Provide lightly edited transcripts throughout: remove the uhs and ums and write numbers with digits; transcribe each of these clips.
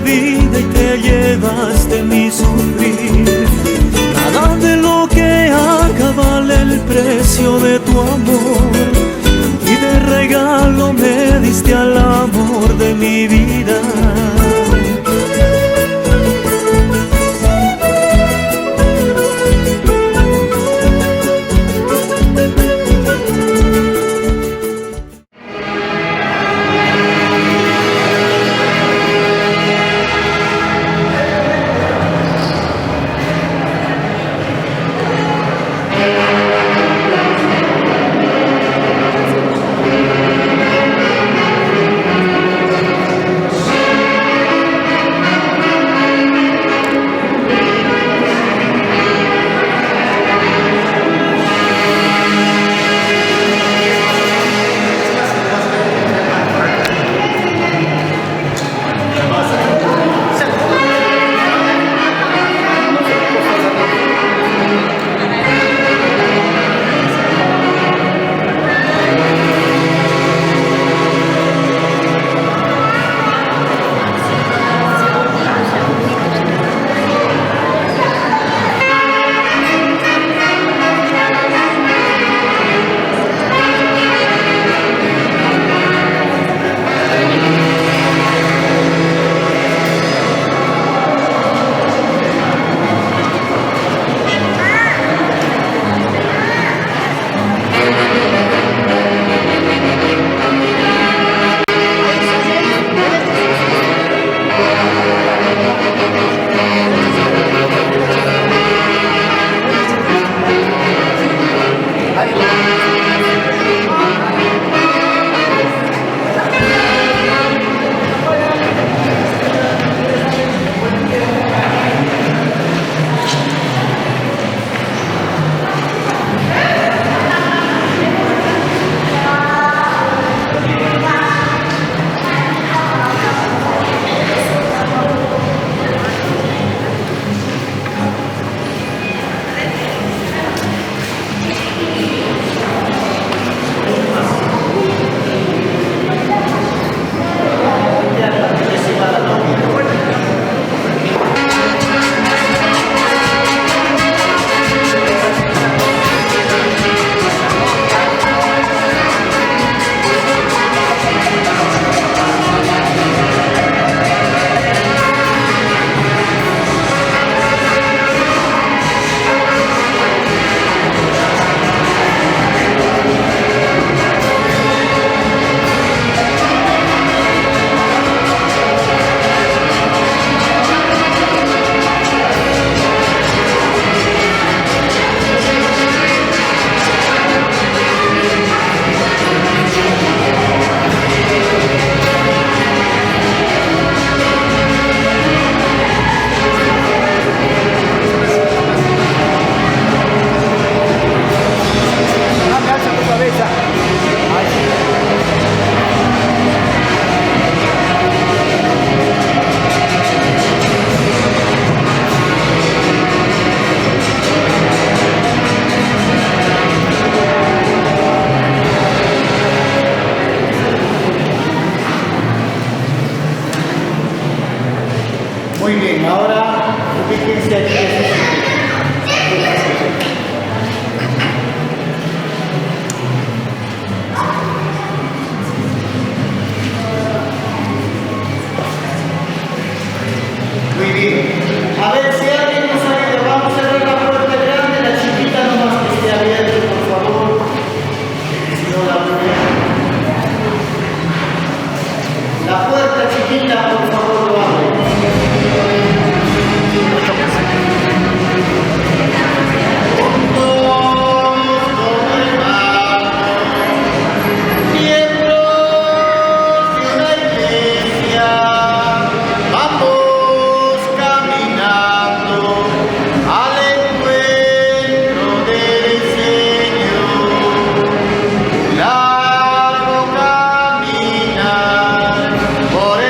vida y te llevaste mi sufrir. Nada de lo que haga vale el precio de tu amor, y de regalo me diste al amor de mi vida. Muy bien, ahora ubíquense aquí. Muy bien. A ver si alguien nos ayuda. Vamos a cerrar la puerta grande, la chiquita nomás que esté abierta, por favor. Si no la abren. La puerta chiquita, por favor, lo abren. Por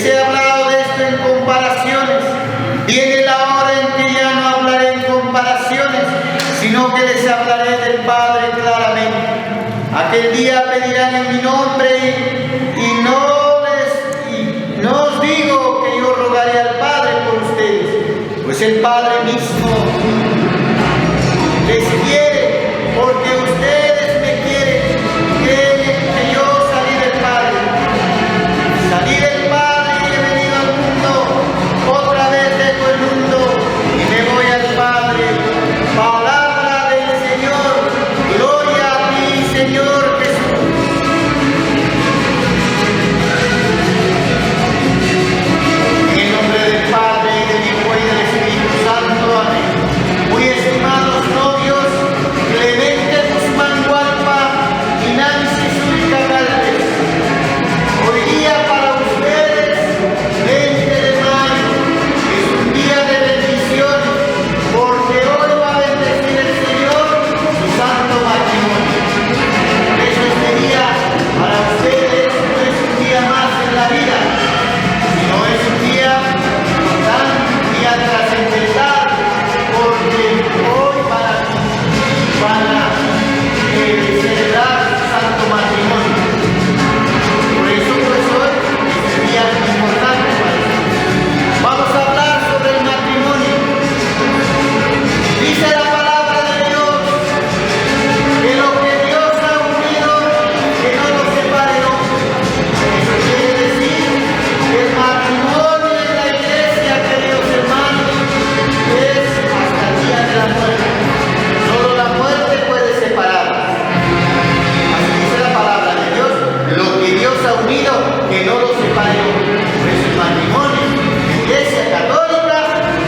Les he hablado de esto en comparaciones. Viene la hora en que ya no hablaré en comparaciones, sino que les hablaré del Padre claramente. Aquel día pedirán en mi nombre y no os digo que yo rogaré al Padre por ustedes, pues el Padre mismo les quiere, porque ustedes me quieren, que yo salí del Padre y he venido al mundo, otra vez dejo el mundo y me voy al Padre. Palabra del Señor, gloria a ti, Señor Jesús. En el nombre del Padre, y del Hijo y del Espíritu Santo, amén. Muy estimados novios, Clemente Guzmán Gualpa y Nancy Zulca Galvez, hoy día para ustedes, 20 de mayo, es un día de bendiciones, porque hoy va a bendecir el Señor su santo matrimonio. Por eso este día para ustedes no es un día más en la vida, sino es un día importante, un día trascendental, porque hoy van a celebrar su santo matrimonio. Por eso pues hoy es un día importante para ustedes. Vamos a hablar sobre el matrimonio. Dice la palabra de Dios que lo que Dios ha unido, que no lo separe el hombre. Eso quiere decir que el matrimonio en la iglesia, queridos hermanos, es hasta el día de la muerte. Solo la muerte puede separarlos. Así dice la palabra de Dios, lo que Dios ha unido, que no lo separe el hombre. Por eso el matrimonio en la iglesia católica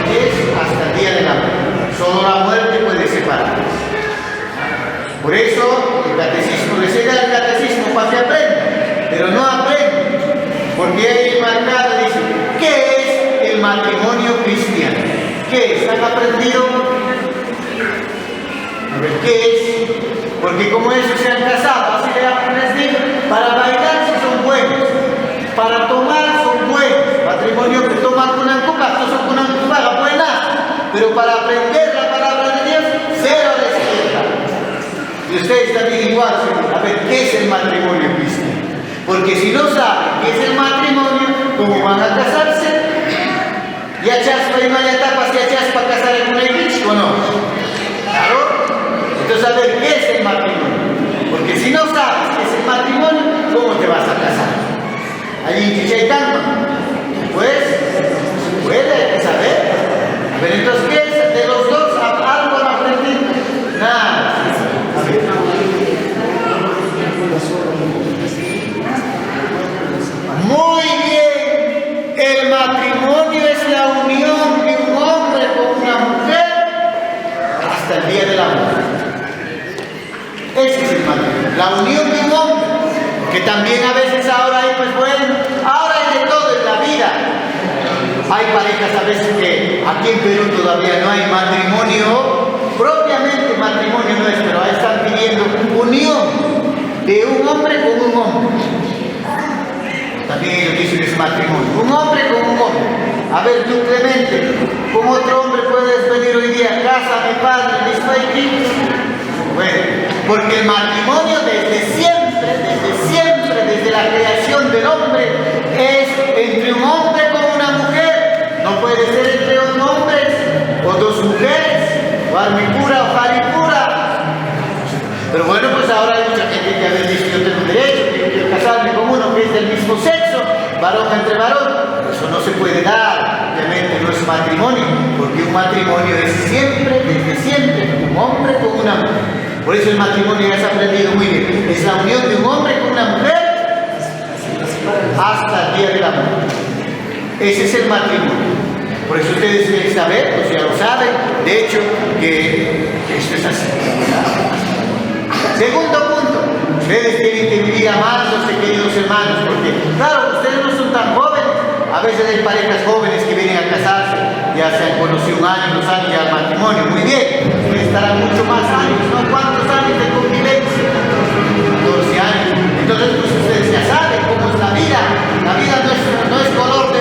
es hasta el día de la muerte. Solo la muerte puede separarlos. Por eso el catecismo, les da el catecismo para que aprendan, pero no aprenden, porque ahí marcado dice, ¿qué es el matrimonio cristiano? ¿Qué es? ¿Han aprendido? A ver, ¿qué es? Porque como ellos se han casado, así les digo, para bailar si son buenos, para tomar son buenos, matrimonio que toman con un copa, no son con un copa, buenas, pero para aprender la palabra de Dios, cero a la izquierda. Y ustedes también igual, a ver, ¿qué es el matrimonio cristiano? Porque si no saben qué es el matrimonio, ¿cómo van a casarse? ¿Ya chaspa y maya tapas, ya chaspa casar en una iglesia o no? Claro. Entonces, a ver, ¿qué es el matrimonio? Porque si no sabes qué es el matrimonio, ¿cómo te vas a casar? Allí en Chichaitán, pues, puede, hay que saber. A ver, entonces, ¿qué es? De los dos, algo han aprendido. Nada. A ver. Muy bien. El matrimonio es la unión de un hombre con una mujer hasta el día del amor. Ese es el matrimonio, la unión de un hombre. Que también a veces ahora hay, pues bueno, ahora hay de todo en la vida. Hay parejas a veces que aquí en Perú todavía no hay matrimonio, propiamente matrimonio no es, pero ahí están pidiendo unión de un hombre con un hombre. También ellos dicen es matrimonio, un hombre con un hombre. A ver, tú Clemente, ¿con otro hombre puedes venir hoy día? Cásame, padre, ¿listo aquí? Bueno, porque el matrimonio desde siempre, desde la creación del hombre, es entre un hombre con una mujer. No puede ser entre dos hombres o dos mujeres, o armicura o jaricura. Pero bueno, pues ahora hay mucha gente que a veces dice, yo tengo derecho, que yo quiero casarme con uno que es del mismo sexo, varón entre varón. Eso no se puede dar, obviamente no es matrimonio, porque un matrimonio es siempre, desde siempre, un hombre con una mujer. Por eso el matrimonio, ya has aprendido muy bien, es la unión de un hombre con una mujer hasta el día del amor. Ese es el matrimonio. Por eso ustedes deben saber, pues ya lo saben, de hecho, que esto es así. Segundo punto, ustedes tienen que vivir amándose, queridos hermanos, porque claro, ustedes no son tan jóvenes. A veces hay parejas jóvenes que vienen a casarse, ya se han conocido un año, 2 años ya al matrimonio, muy bien, ustedes estarán mucho más años, ¿no? ¿Cuántos años de convivencia? 14 años. Entonces, pues ustedes ya saben cómo es la vida no es color de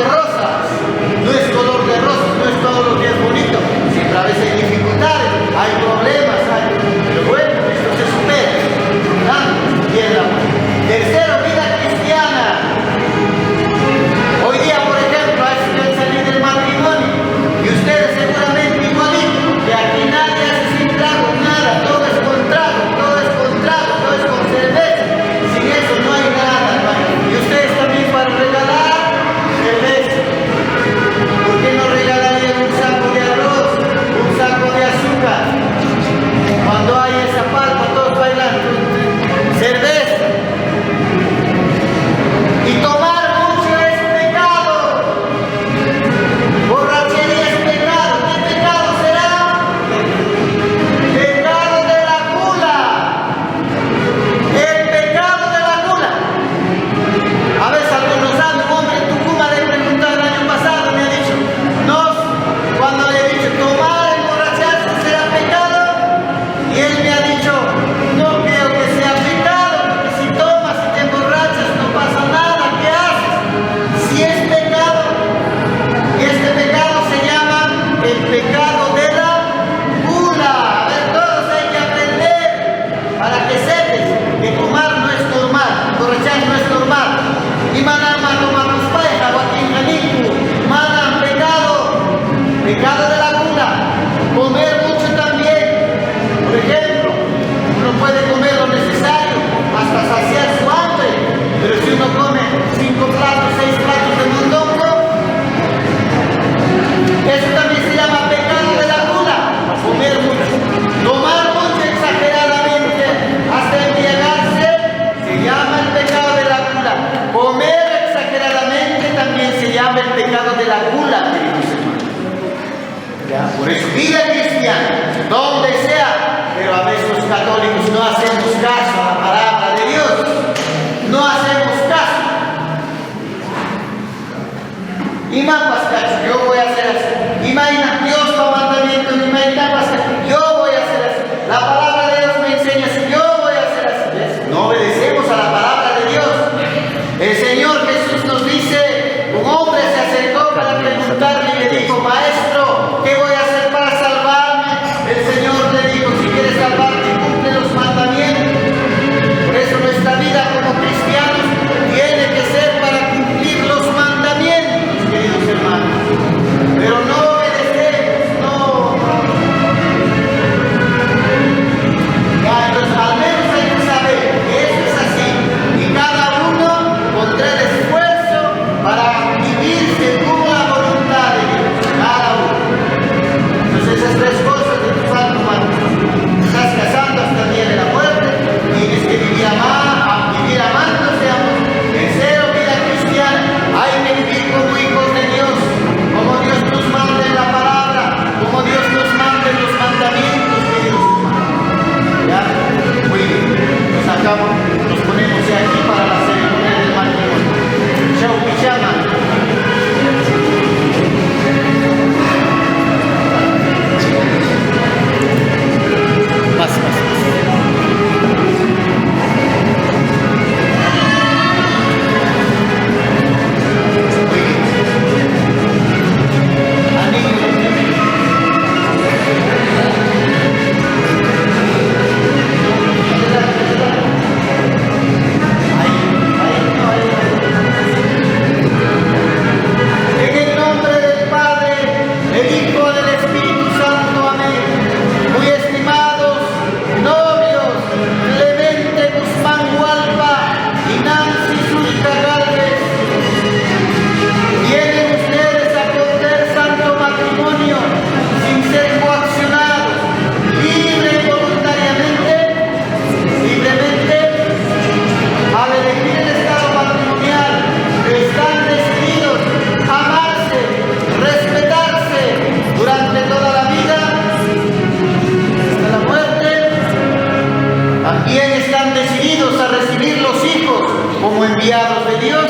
también están decididos a recibir los hijos como enviados de Dios.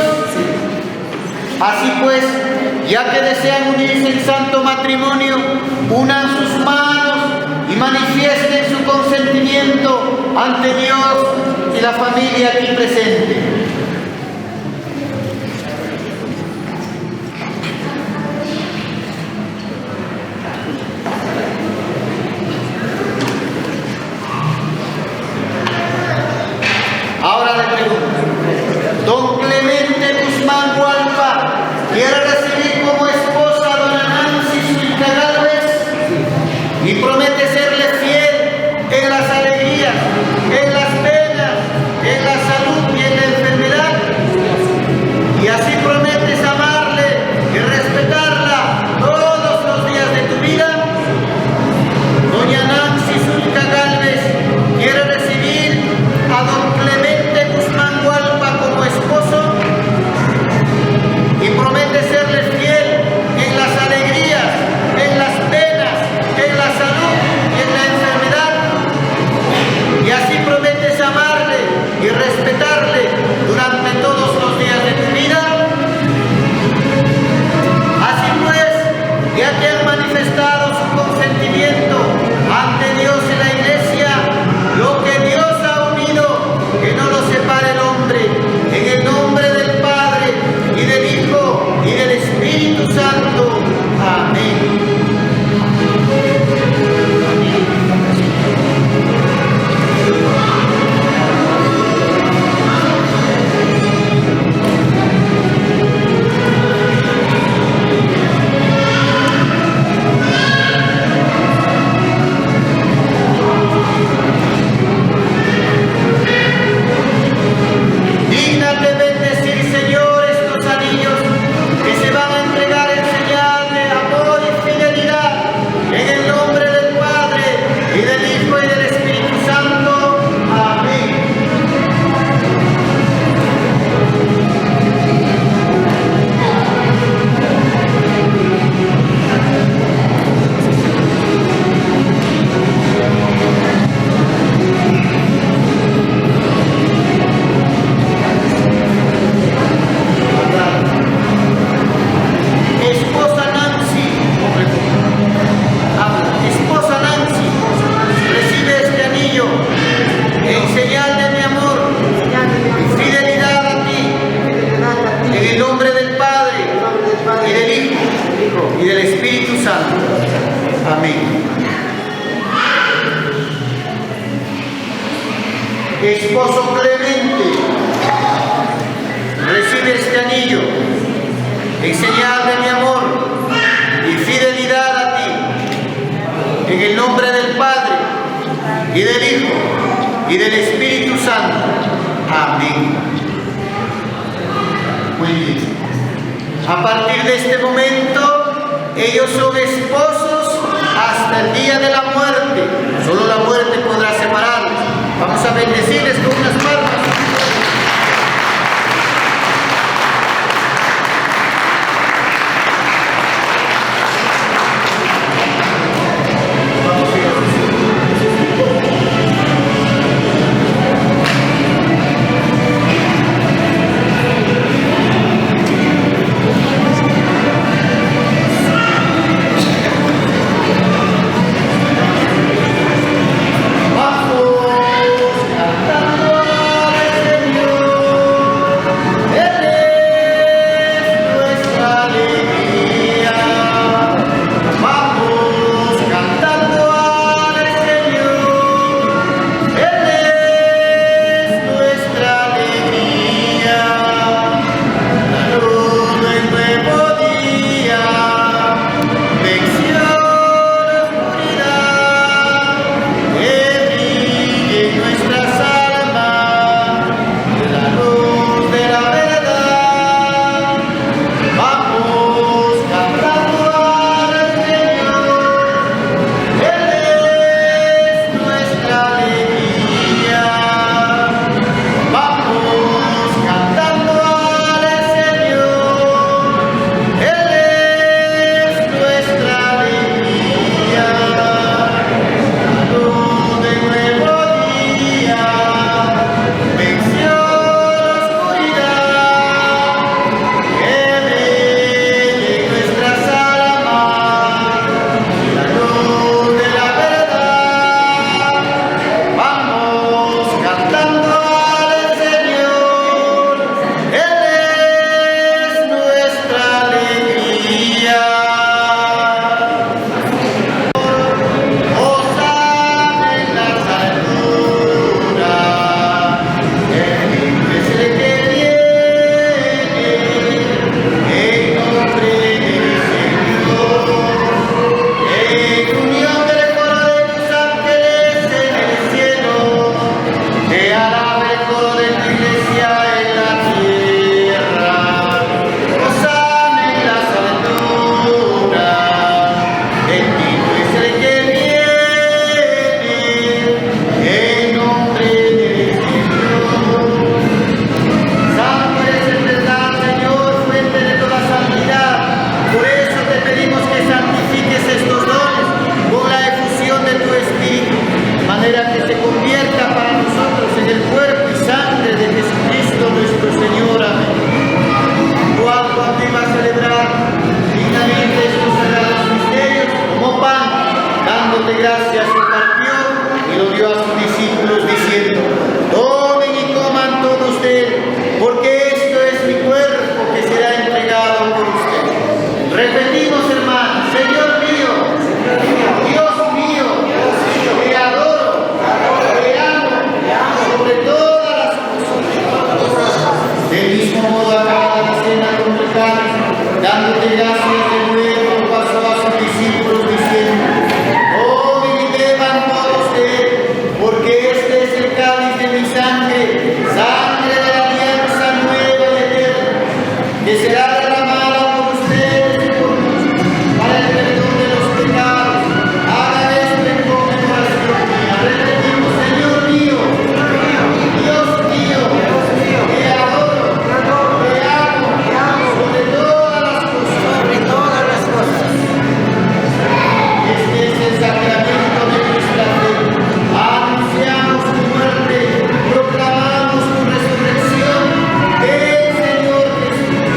Así pues, ya que desean unirse en santo matrimonio, unan sus manos y manifiesten su consentimiento ante Dios y la familia aquí presente. Ahora le pregunto, don Clemente Guzmán Hualpa, ¿quiere recibir como esposa a dona Nancy Zulca Gálvez? Y promete serle fiel en las alegrías, en las penas, en la salud y en la enfermedad. Y así prometes amarle y respetarla todos los días de tu vida. Doña Nancy Zulca Gálvez quiere recibir a don Clemente Guzmán Hualpa como esposo y promete serle fiel en las alegrías, en las penas, en la salud y en la enfermedad. Y así prometes amarle y respetarle durante todos los días de tu vida. Así pues, ya que han manifestado su consentimiento ante Dios y la Iglesia, lo que Dios ha unido, que no lo separe el hombre, en el nombre del Padre, y del Hijo, y del Espíritu Santo. Amén. Dígnate bendecir, Señor, estos anillos que se van a entregar en señal de amor y fidelidad, en el nombre del Padre, y del Hijo, y del Espíritu Santo. Amén. Esposa Nancy, esposa Nancy, recibe este anillo en señal de mi amor y fidelidad a ti, en el nombre del Padre, y del Hijo, y del Espíritu Santo. Amén. Esposo Clemente, recibe este anillo en señal de mi amor y fidelidad a ti, en el nombre del Padre, y del Hijo, y del Espíritu Santo. Amén. Muy bien. A partir de este momento, ellos son esposos hasta el día de la muerte. Solo la muerte podrá separarlos. Vamos a bendecirles con unas palmas. gracias, lo partió y lo dio a sus discípulos diciendo: tomen y coman todos de él, porque esto es mi cuerpo que será entregado por ustedes. Repetimos, hermanos: Señor mío, Dios mío, te adoro, te amo sobre todas las cosas. Del mismo modo, acabada la cena con el cáliz, dándote gracias de nuevo, pasó a sus discípulos diciendo: tomen y beban todos de él, porque este es el cáliz de mi sangre, sangre de la alianza nueva y eterna, que será derramada por ustedes y por muchos para el perdón de los pecados. Hagan esto en conmemoración mía. Repetimos: Señor mío, Dios mío, te adoro, te amo sobre todas las cosas. Este es el sacramento de nuestra fe. Anunciamos tu muerte, proclamamos tu resurrección. Ven, Señor Jesús.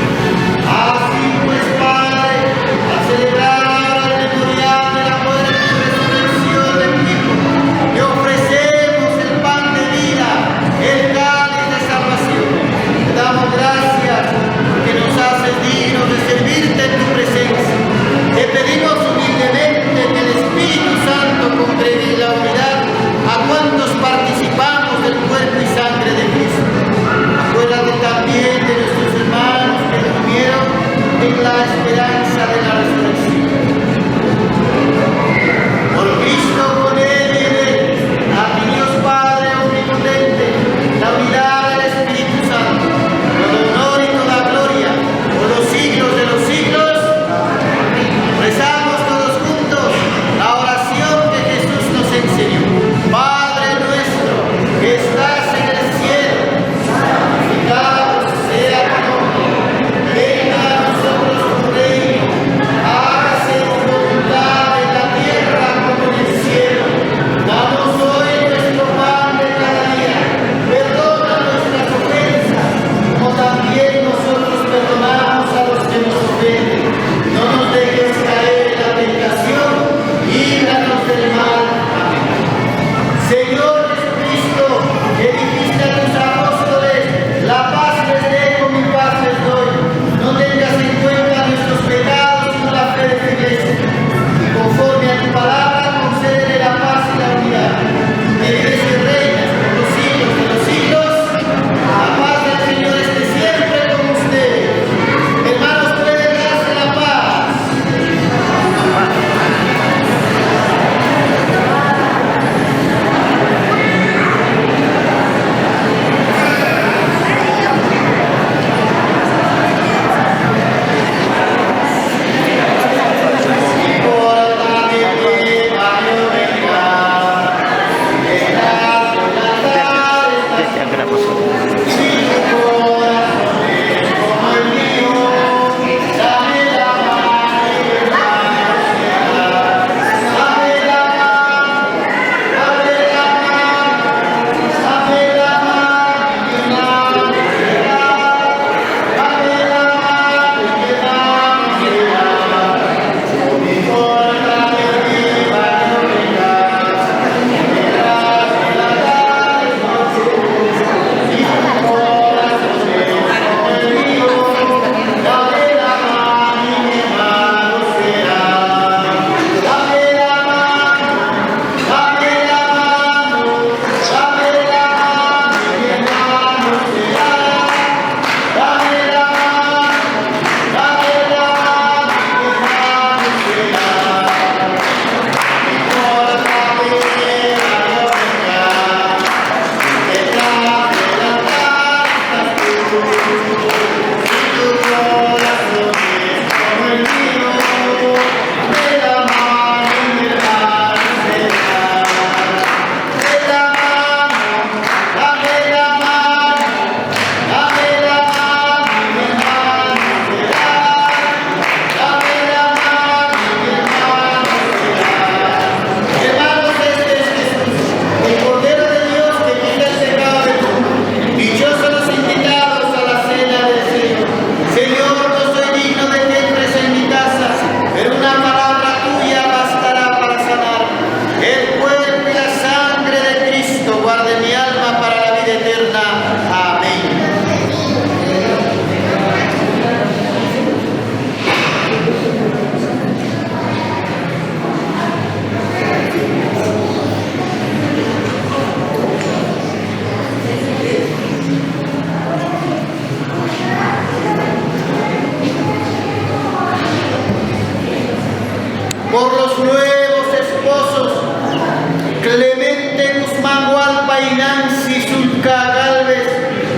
Nancy Zulca Galvez,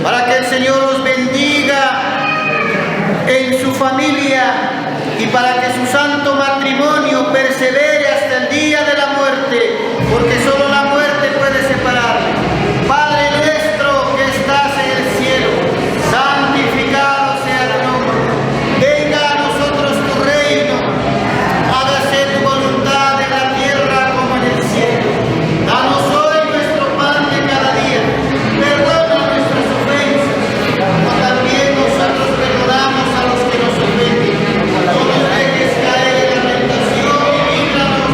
para que el Señor los bendiga en su familia y para que su santo matrimonio persevere hasta el día de la muerte, porque solo la muerte puede separarle. Padre nuestro que estás en el cielo, santificado sea tu nombre. Venga a nosotros tu reino, hágase tu voluntad en la tierra como en el cielo. Danos hoy nuestro pan de cada día, perdona nuestras ofensas, como también nosotros perdonamos a los que nos ofenden. No nos dejes caer en la tentación y líbranos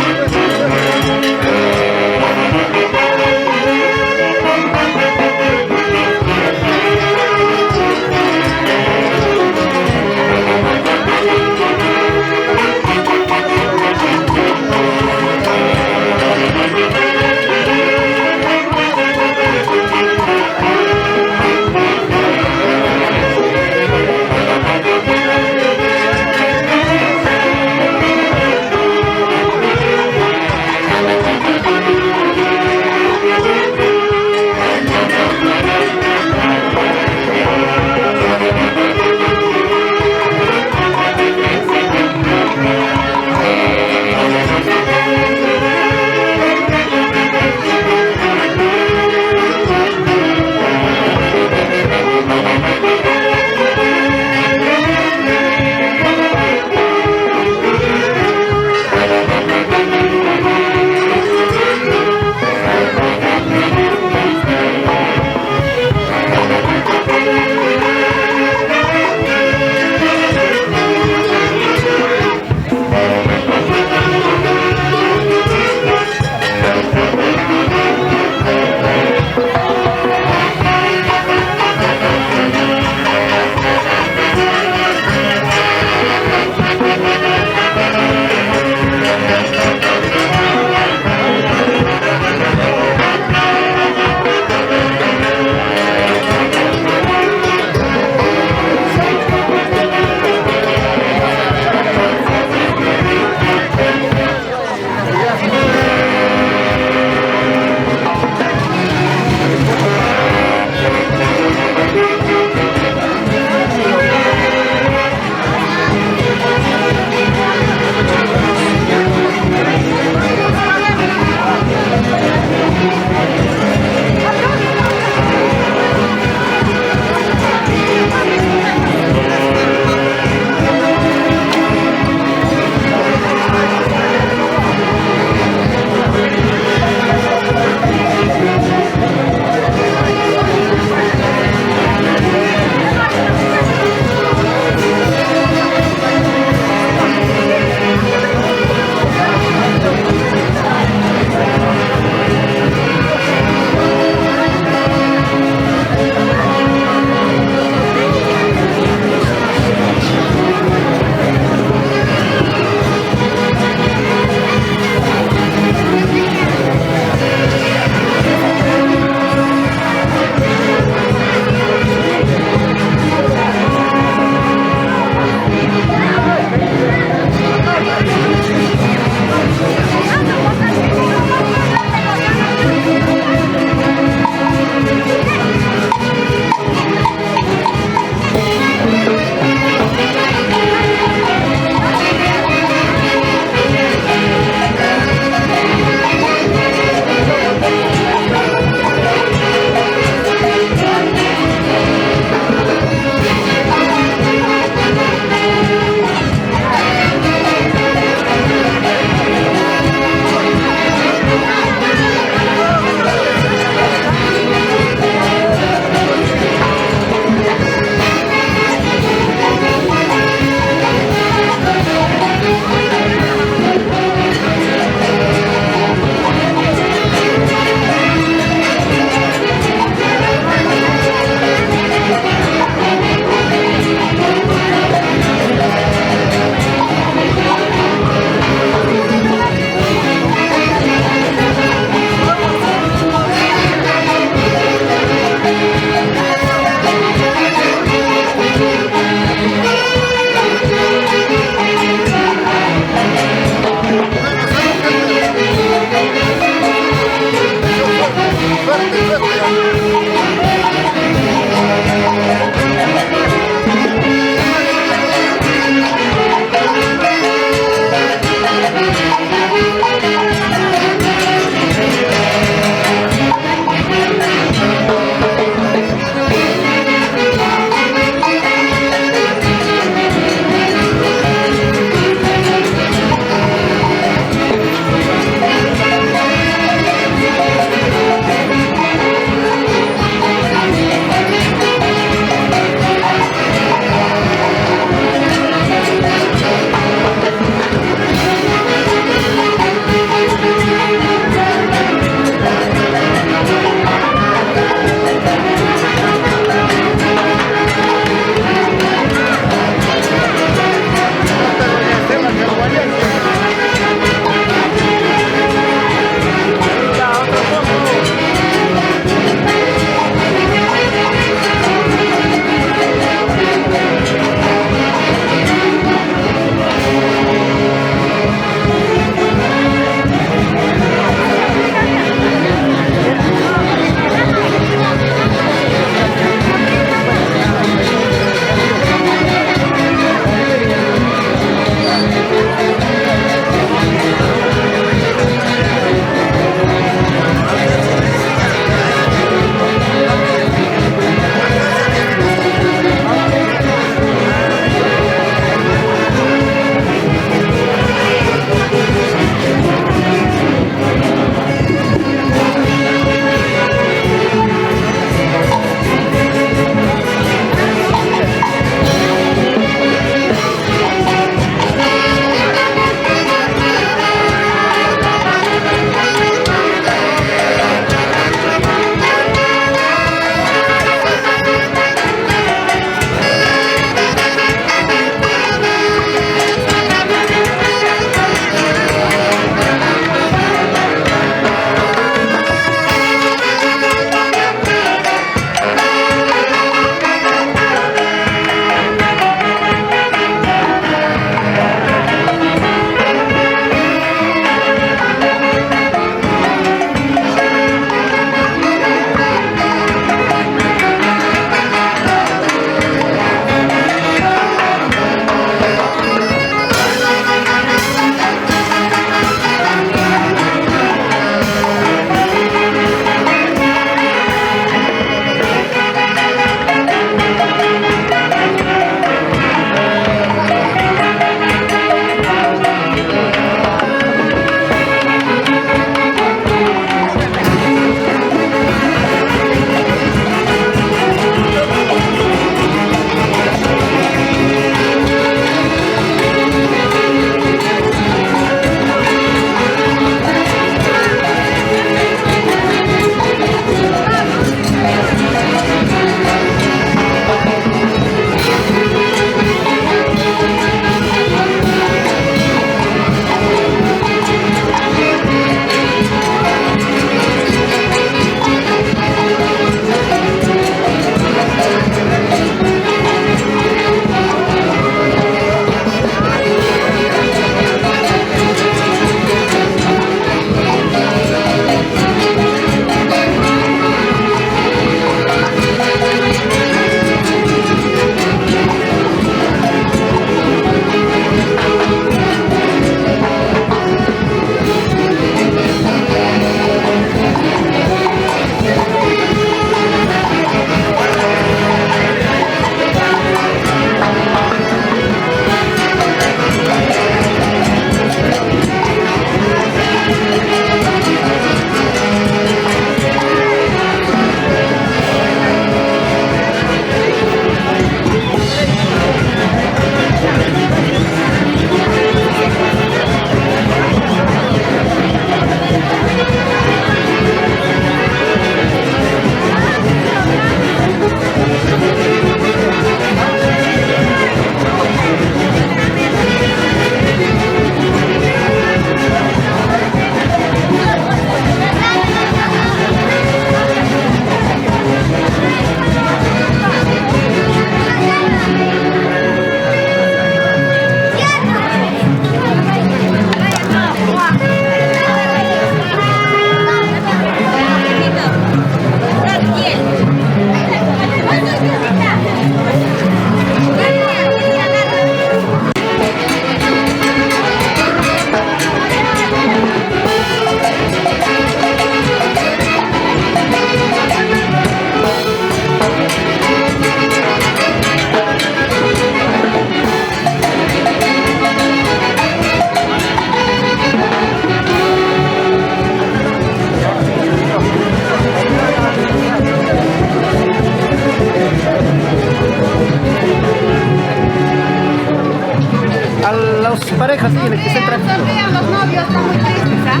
sonríen, que estén tranquilos. Sonrían los novios, están muy tristes, ¿ah?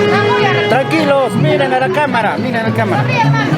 Están muy arrepentidos. Tranquilos, miren a la cámara, miren a la cámara. Sonríe, mami,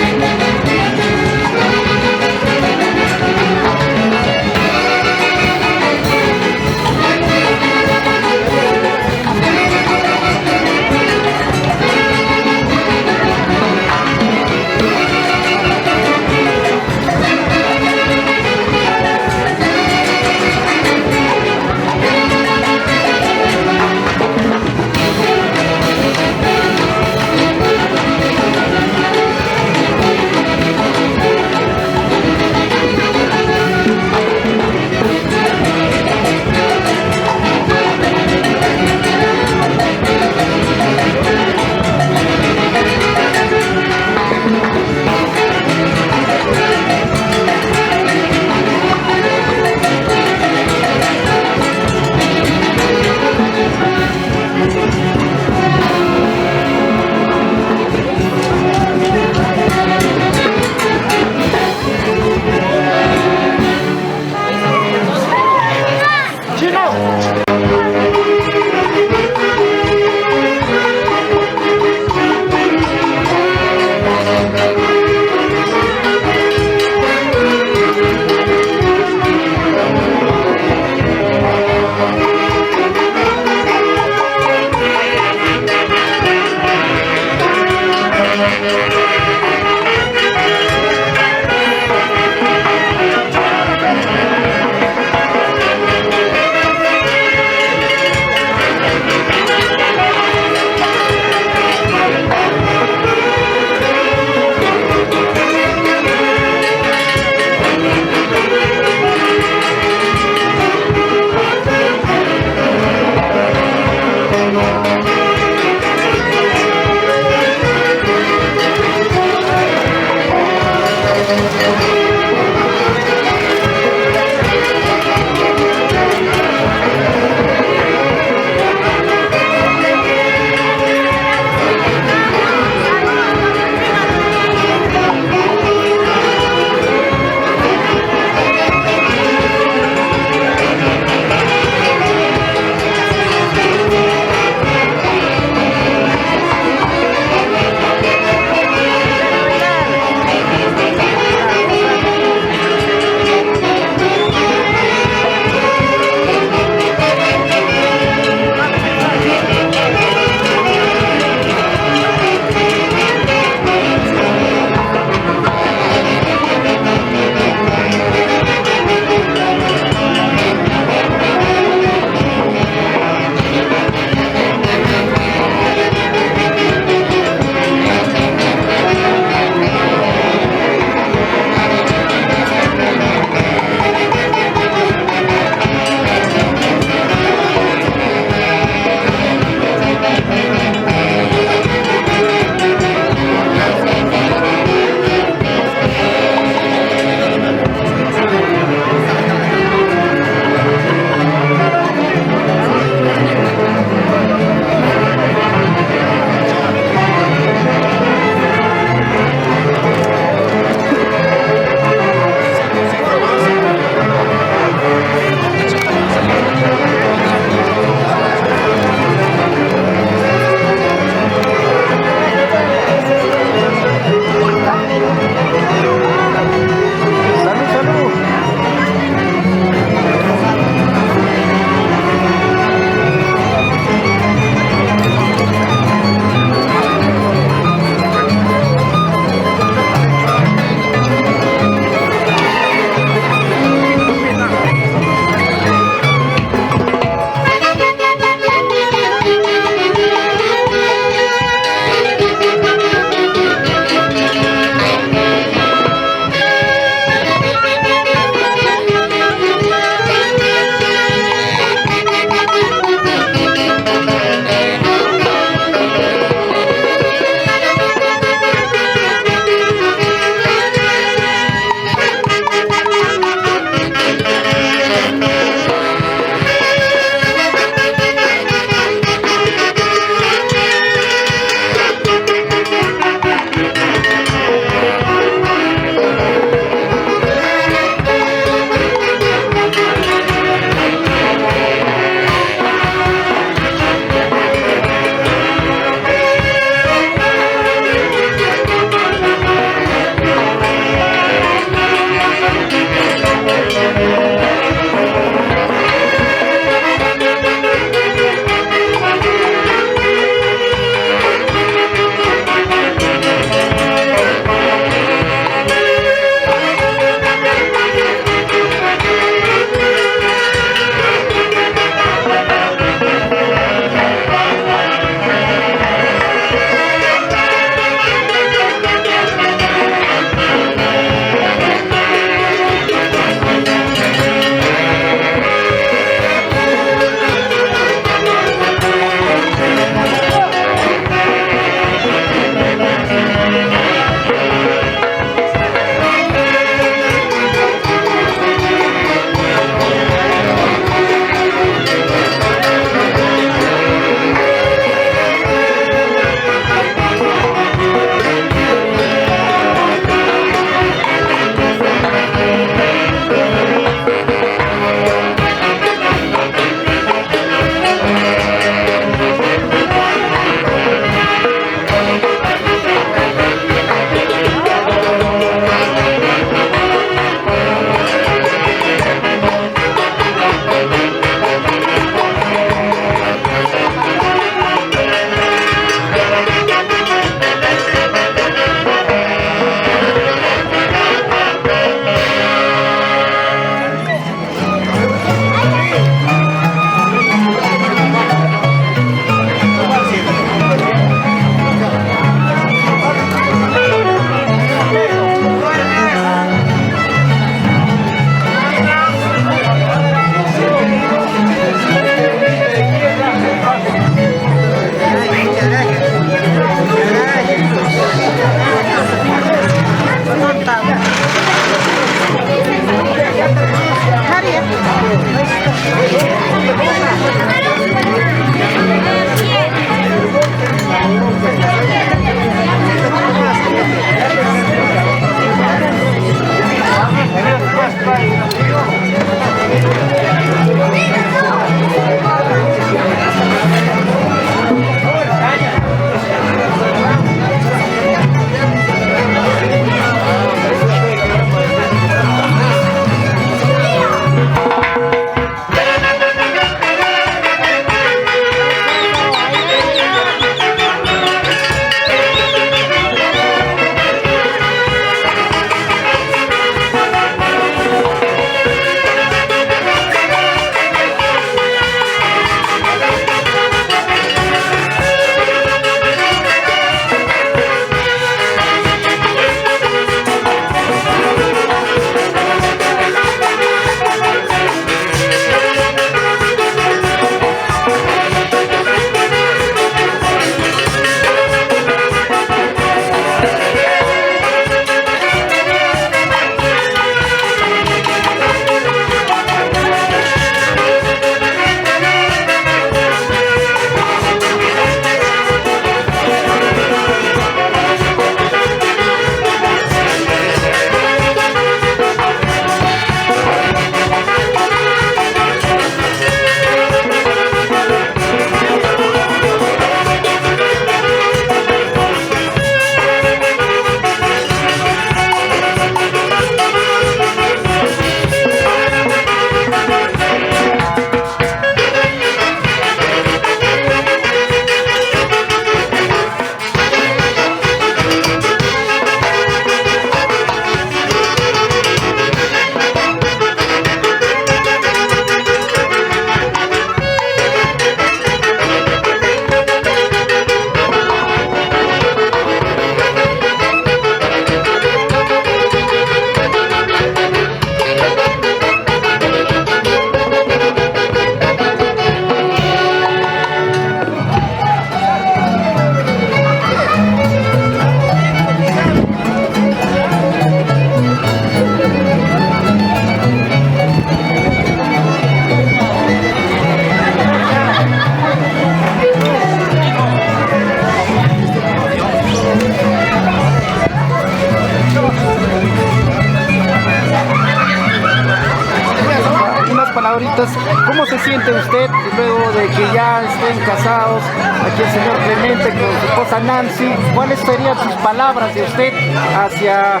palabritas. ¿Cómo se siente usted luego de que ya estén casados aquí el señor Clemente con su esposa Nancy? ¿Cuáles serían sus palabras de usted hacia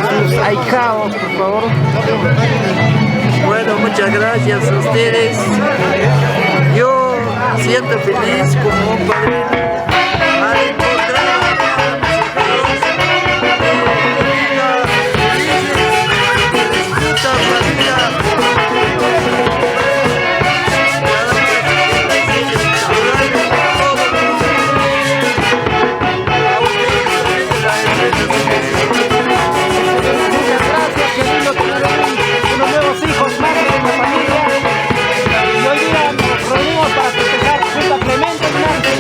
sus ahijados, por favor? Bueno, muchas gracias a ustedes. Yo siento feliz como un padrino al encontrar a mis hijos felices, que disfrutan la vida. Muchas gracias, qué lindo tener unos nuevos hijos más en la familia. Y hoy día nos reunimos para festejar junto a Clemente y Nancy.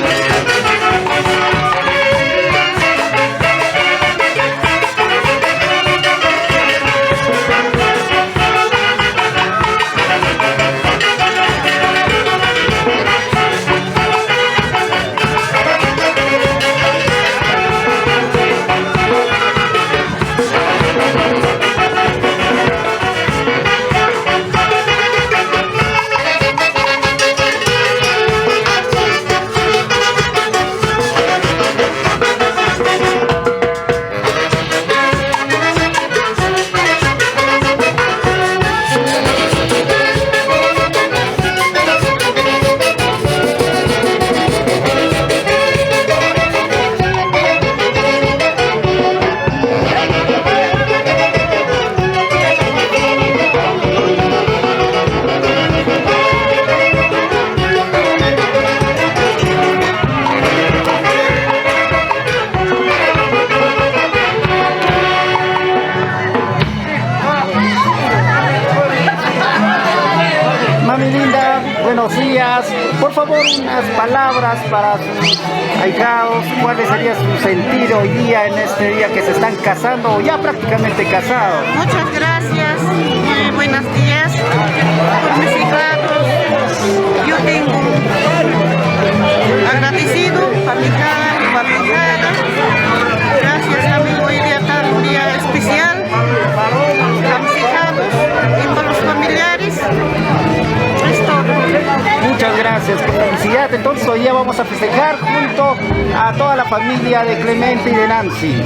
Mami linda, buenos días. Por favor, unas palabras para sus ahijados. ¿Cuál sería su sentir hoy día, en este día que se están casando o ya prácticamente casados? Muchas gracias, muy buenos días por mis hijados. Yo tengo agradecido a mi hija y a mi hijada. Gracias también hoy día tan un día especial a mis hijados y por los familiares. Es todo. Muchas gracias, con felicidad. Entonces hoy día vamos a festejar junto a toda la familia de Clemente y de Nancy.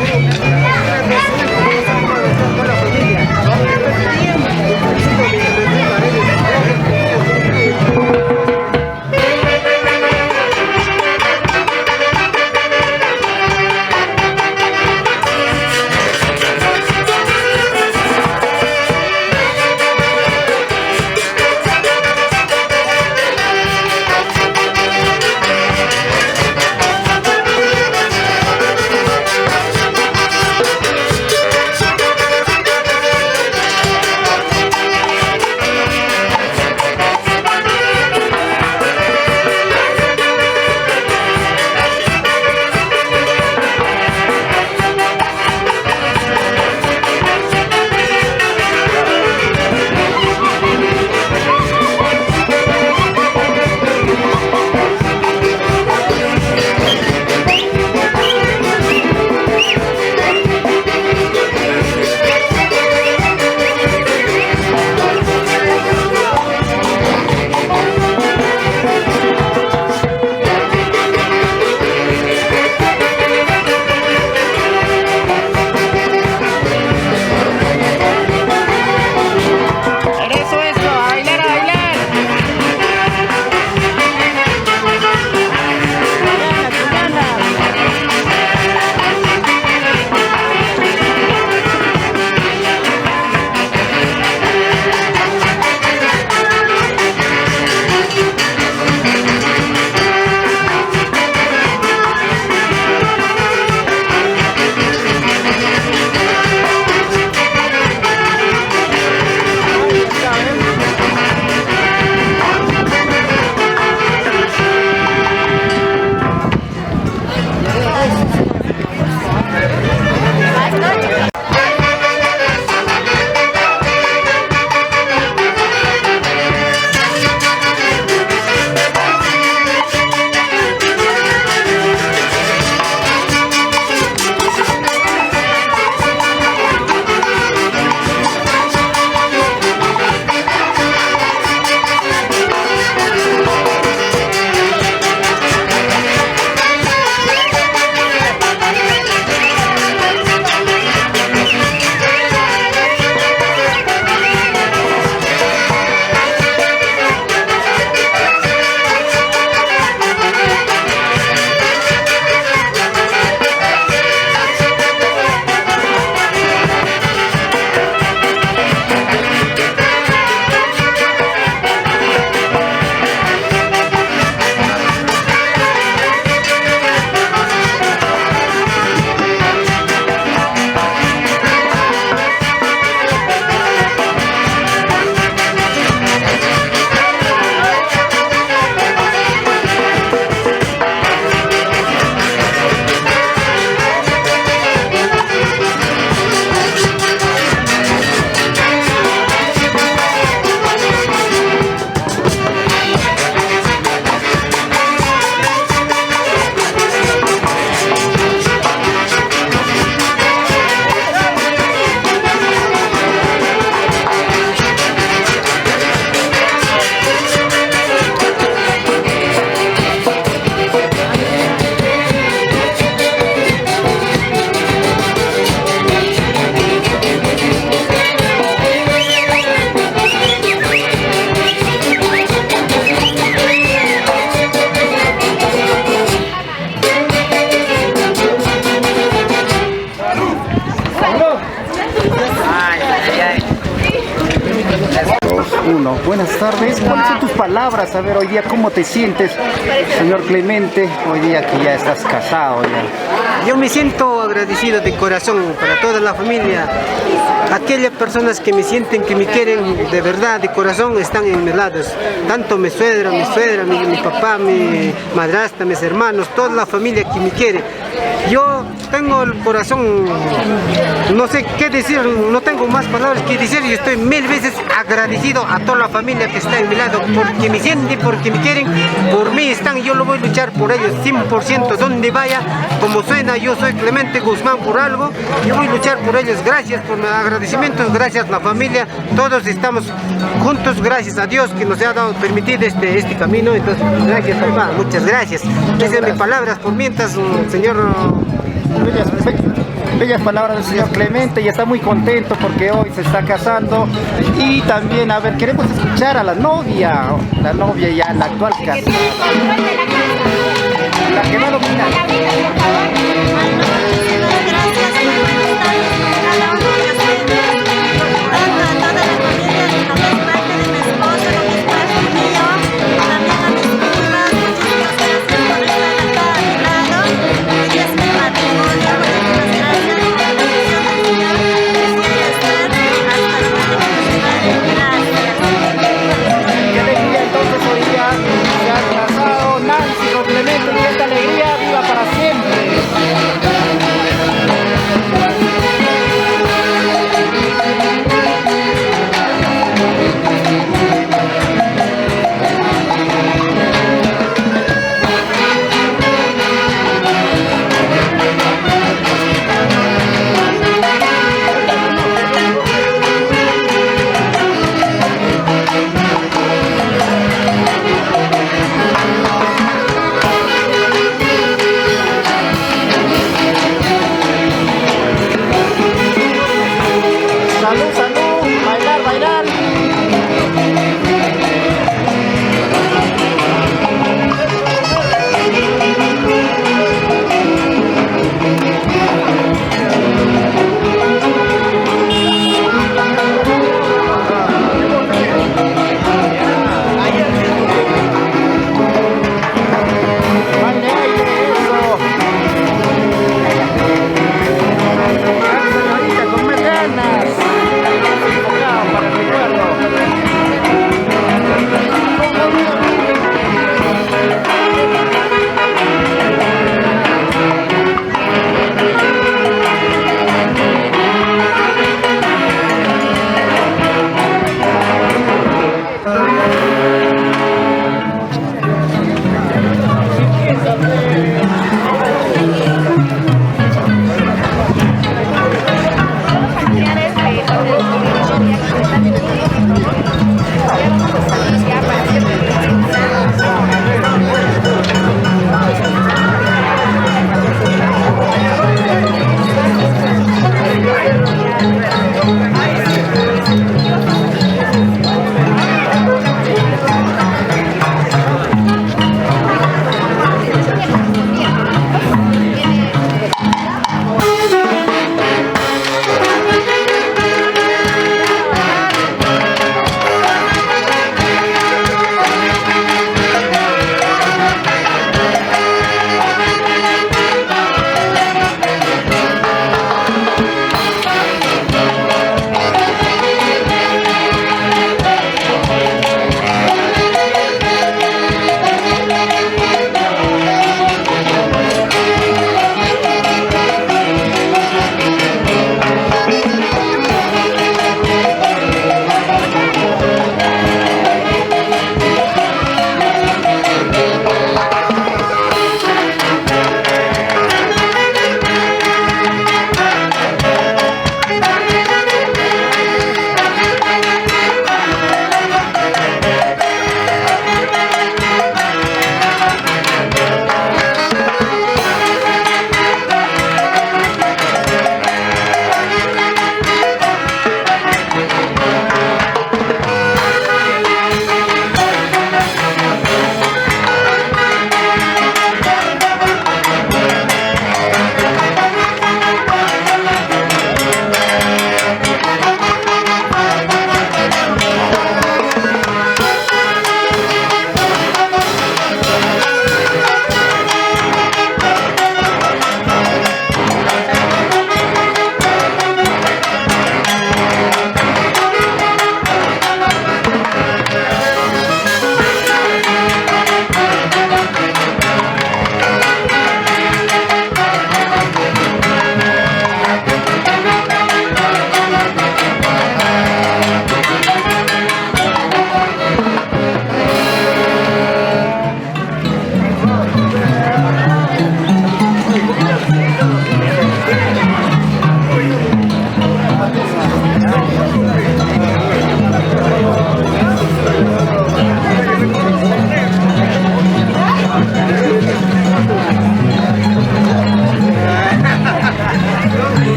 1. Buenas tardes. ¿Cuáles son tus palabras? A ver, hoy día, ¿cómo te sientes, señor Clemente? Hoy día que ya estás casado ya. Yo me siento agradecido de corazón para toda la familia. Aquellas personas que me sienten, que me quieren de verdad, de corazón, están en mis lados. Tanto mi suegra, mi papá, mi madrastra, mis hermanos, toda la familia que me quiere. Yo tengo el corazón, no sé qué decir, no tengo más palabras que decir. Yo estoy 1000 veces agradecido a toda la familia que está en mi lado, porque me sienten, porque me quieren, por mí están. Yo lo voy a luchar por ellos 100%, donde vaya, como suena, yo soy Clemente Guzmán por algo. Yo voy a luchar por ellos. Gracias por mi agradecimiento, gracias a la familia. Todos estamos juntos, gracias a Dios que nos ha dado permitir este camino. Entonces, gracias, papá, muchas gracias. Esas son mis palabras por mientras, señor. Bellas palabras del señor Clemente, y está muy contento porque hoy se está casando. Y también, a ver, queremos escuchar a la novia ya, la actual casada. La que va a dominar. Nancy con Clemente, y esta alegría viva para siempre.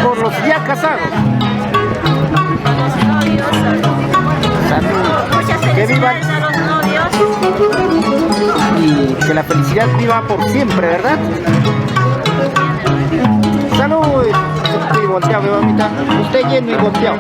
por los ya casados. Salud. Que vivan a los novios. y que la felicidad viva por siempre, ¿verdad? Salud. Estoy volteado, mamita. Usted lleno y volteado.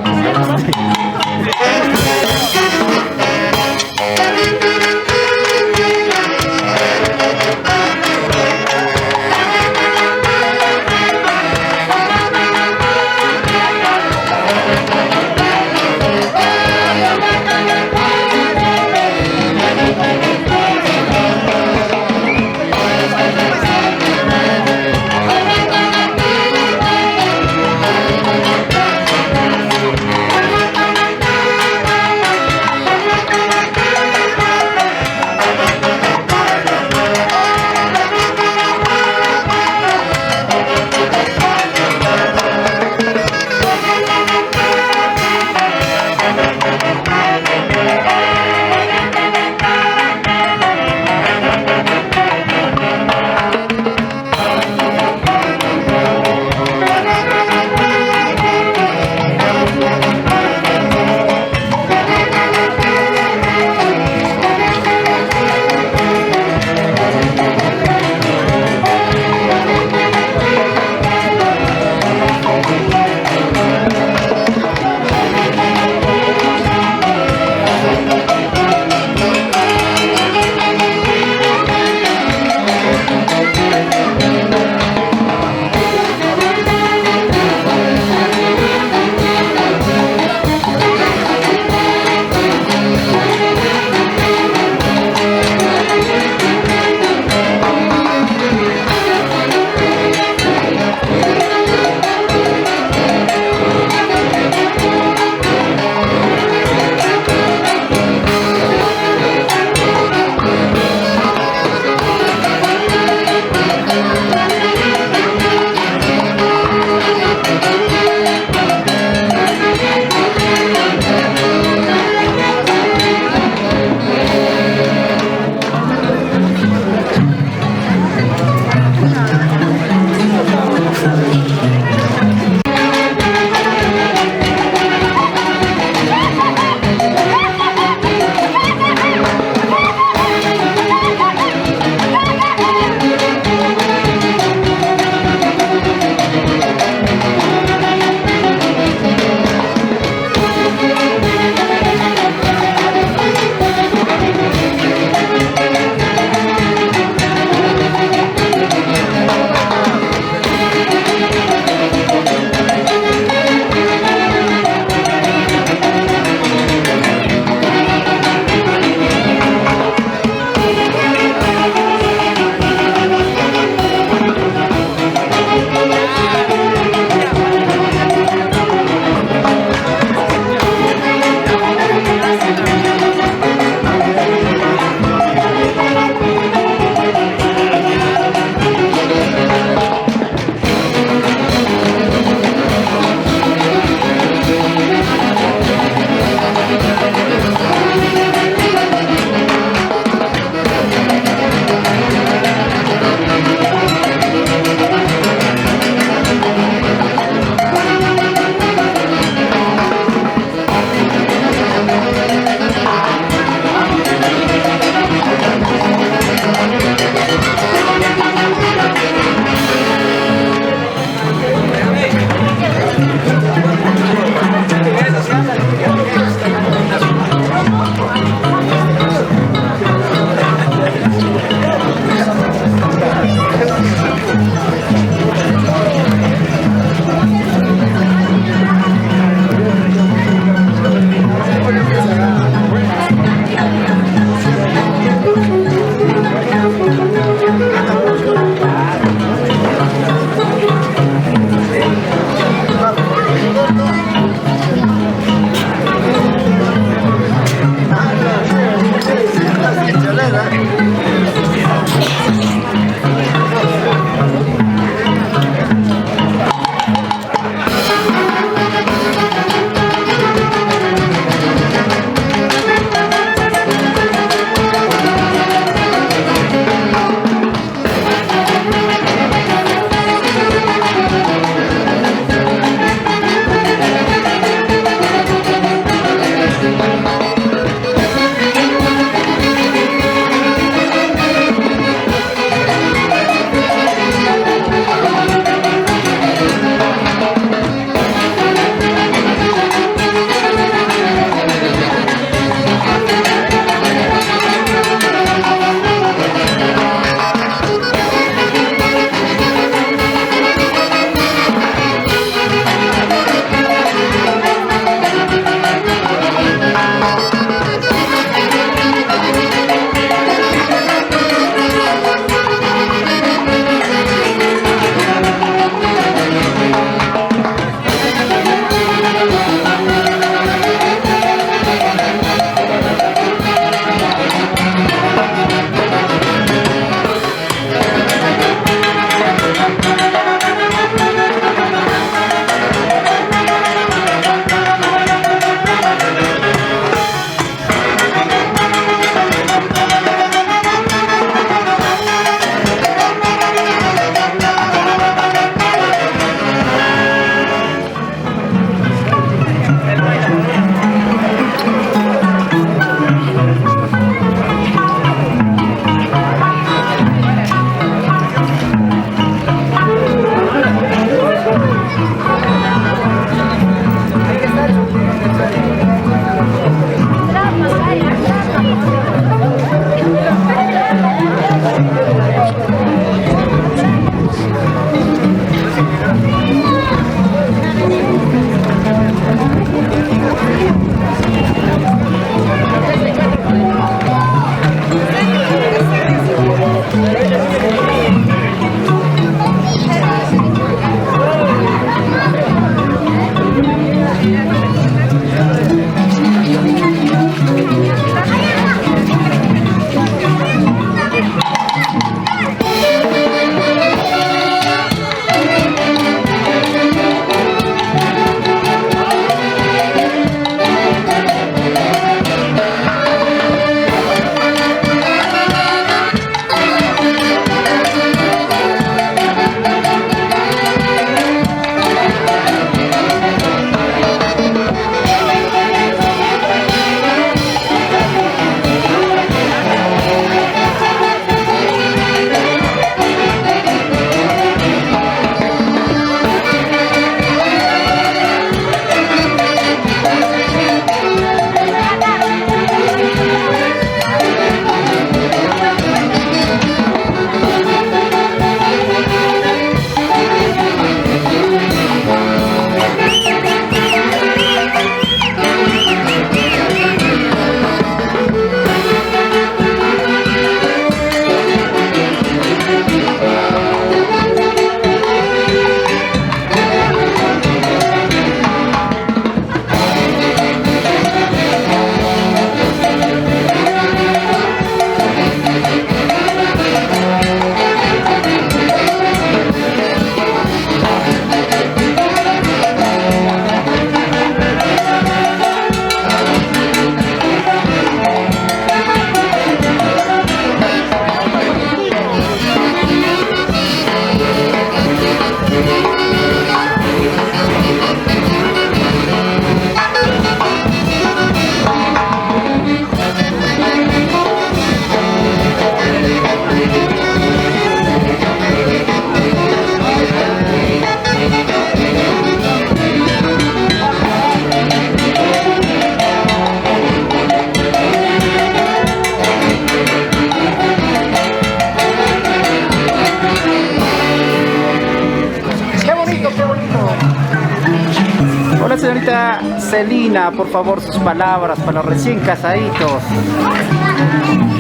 señorita Celina, por favor, sus palabras para los recién casaditos.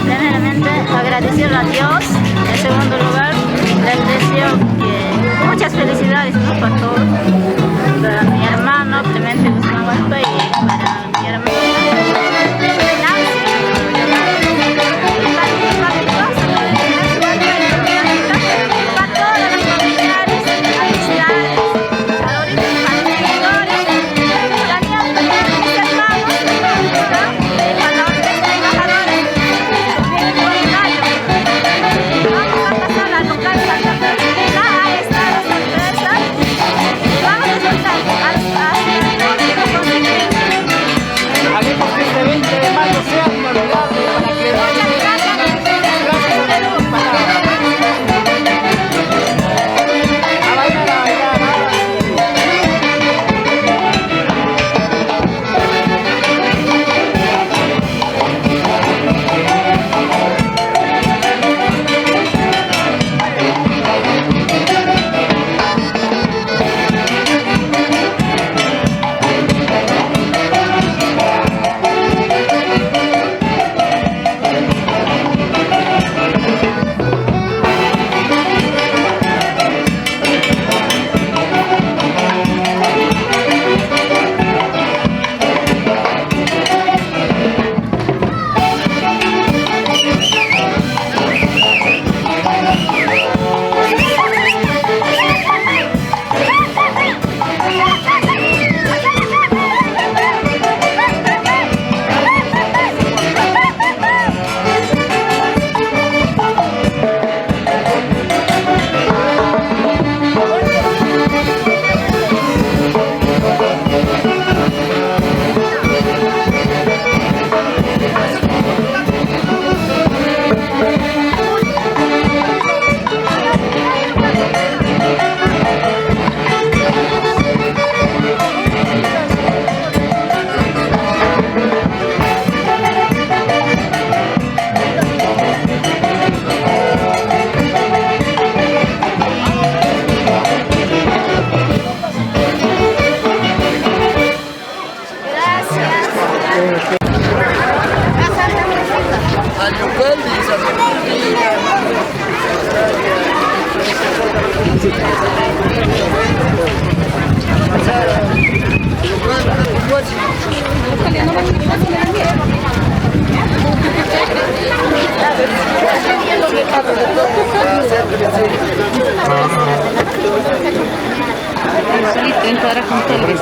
Primeramente, agradecer a Dios. En segundo lugar, les deseo que muchas felicidades, ¿no?, para todos. Para mi hermano Clemente Guzmán Huaspa y para mi hermano Nancy. Y para mi esposa, para todos los familiares, amistades, valores, agricultores, también mis hermanos, para los trabajadores. Vamos a pasar a tocar Santa Teresa, a esta sorpresa, y vamos a soltar hacia el norte de conseguir. Haremos que este 20 de mayo sea inolvidable para que gracias a sus palabras. A bailar, a bailar, ahora sí.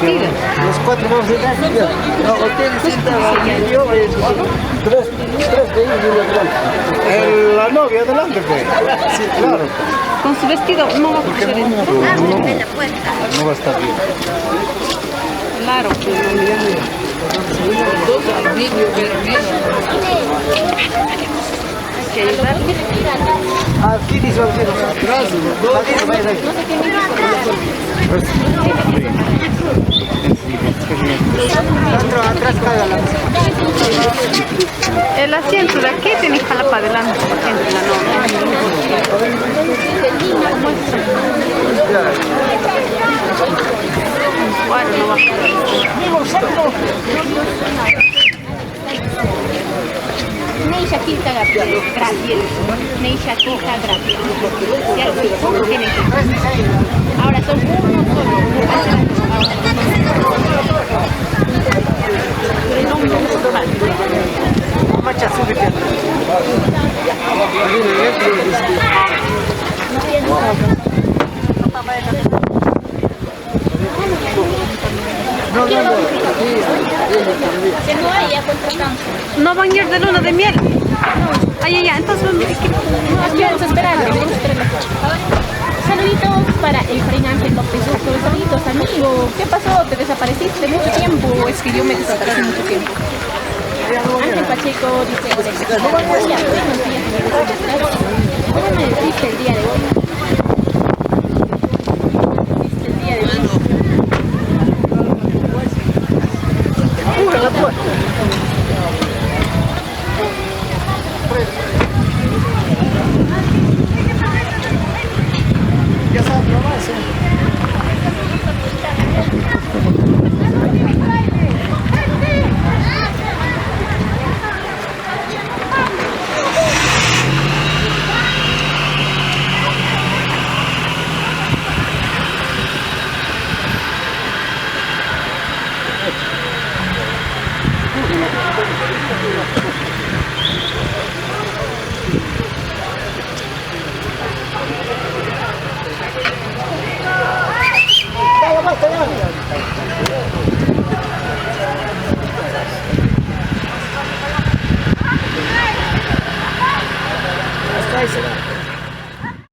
Los cuatro vamos a ir. No, ustedes sientan yo, tres de ellos y uno adelante. La novia adelante, pues. Sí, claro. Con su vestido no va a pasar en No va a estar bien. Claro, Aquí dice gracias. Atrás cada la el asiento de aquí tiene que jalar para adelante, entre la bueno, no va a Ahora son uno no van a ir de luna de miel. Ay, ya, entonces vamos a esperar. Saluditos para el Fray Ángel López Soto. Saluditos, amigo. ¿Qué pasó? ¿Te desapareciste mucho tiempo? Es que yo me desaparecí mucho tiempo. Ángel Pacheco dice: buenos días, ¿cómo me deciste el día de hoy?